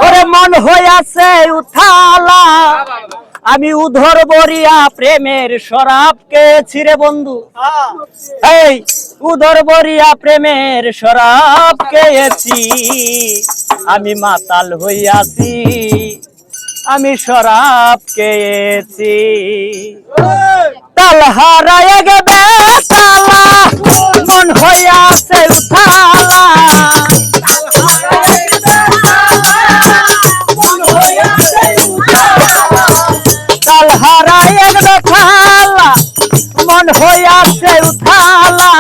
ওরে মন হইয়াছে উথালা আমি উধর বরিয়া প্রেমের শরাব খেয়েছি রে বন্ধু। এই উধর বরিয়া প্রেমের শরাব খেয়েছি আমি মাতাল হইয়াছি আমি শরাব খেয়েছি। তাল হারায় গেবে তালা মন হইয়াছে উথালা তাল হারায় গেবে তালা মন হইয়াছে উথালা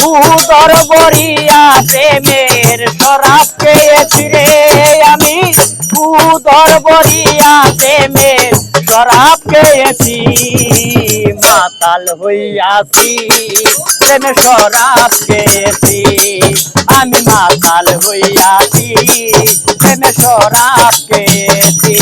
উদর বরিয়া প্রেমের শরাব খেয়েছি রে আমি উদর বরিয়া প্রেমের শরাব খেয়েছি মাতাল হইয়াছি প্রেমে শরাব খেয়েছি আমি মাতাল হইয়াছি প্রেমে শরাব খেয়েছি।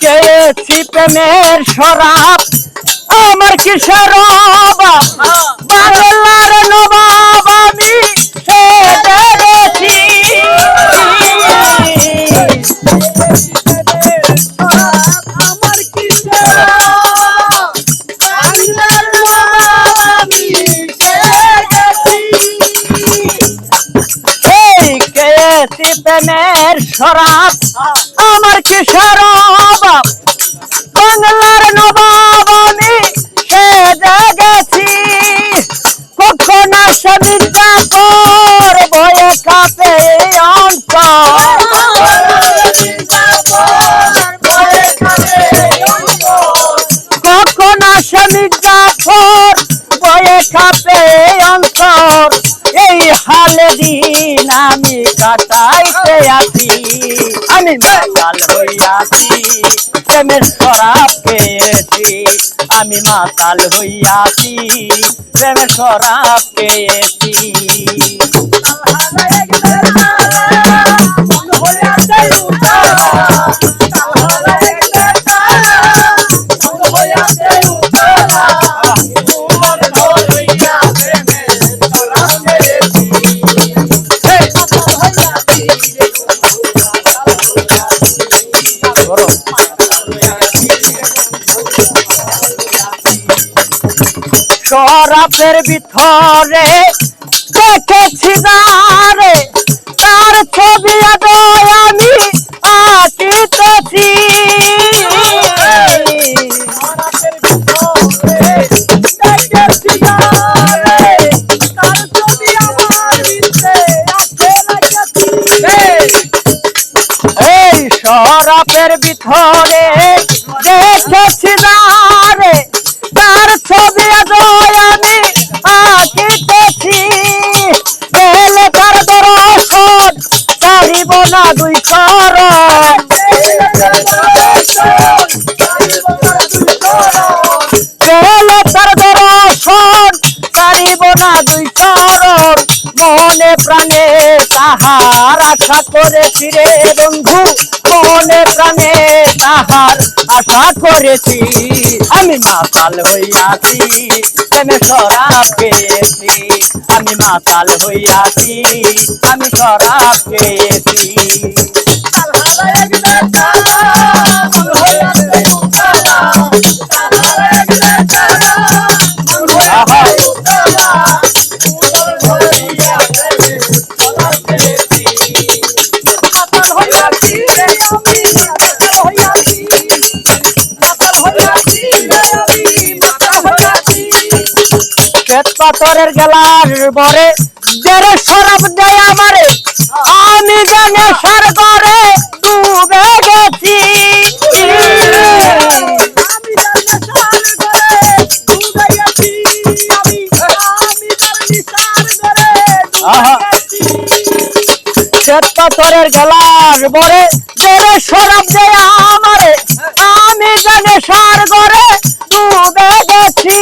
খেয়েছি প্রেমের শরাব আমার কিসের অভাব বাংলার নবাব আমি সেরেছি খেয়েছি প্রেমের শরাব আমার কিসের অভাব বাংলার নবাব আমি সেজে গেছি কখন স্বামী চাকর ভয়ে কাঁপে অন্তর কখন স্বামী চাকর ভয়ে কাঁপে অন্তর এই হালে দিন আমি কাটাইতে আছি আমি মাতাল হইয়াছি প্রেমের শরাব খেয়েছি আমি মাতাল হইয়াছি প্রেমের শরাব খেয়েছি। শরাবের ভিতরে দেখেছি দারে তার ছবি আমি আঁকিতেছি এই শরাবের ভিতরে দেখেছি দারে তার ছবি আমি আঁকিতেছি পেলে তার দর্শন চারিব না দুই চরণ পেলে তার দর্শন চারিব না দুই চরণ মনে প্রাণে তাহার আশা করেছি রে বন্ধু মনে প্রাণে তাহার আশা করেছি আমি মাতাল হইয়াছি প্রেমে শরাব খেয়েছি আমি মাতাল হইয়াছি আমি শরাব খেয়েছি। পাথরের গেলার বরে দেড় শরাব দেয় আমারে আমি জানে সার করে ডুবে গেছি পাথরের গেলার বরে জেরে শরাব দেয় আমারে আমি যে নেশার ঘরে ডুবে গেছি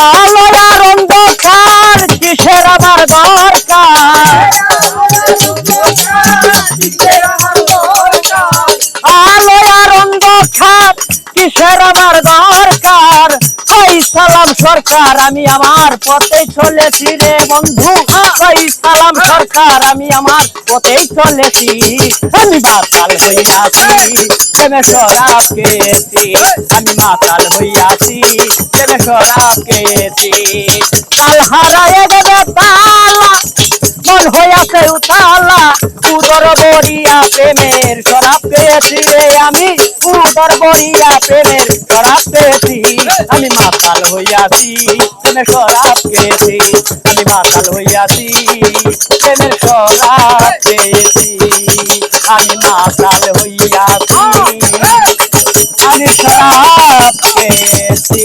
আলো আর অন্ধকার কিসের আমার দরকার আলো আর অন্ধকার কিসের আমার দরকার কই সালাম সরকার আমি আমার পথে চলেছি রে বন্ধু কই সালাম সরকার আমি আমার পথেই চলেছি আমি মাতাল হইয়াছি প্রেমে শরাব খেয়েছি আমি মাতাল হইয়াছি প্রেমে শরাব খেয়েছি কাল হারায় দেবে তালা মন হইয়াছে উতালা উদর বরিয়া প্রেমের শরাব পেয়েছি রে আমি উদর বরিয়া প্রেমের শরাব পেয়েছি আমি মাতাল হইয়াছি প্রেমের শরাব পেয়েছি আমি মাতাল হইয়াছি প্রেমের শরাব পেয়েছি আমি মাতাল হইয়াছি আমি শরাব পেয়েছি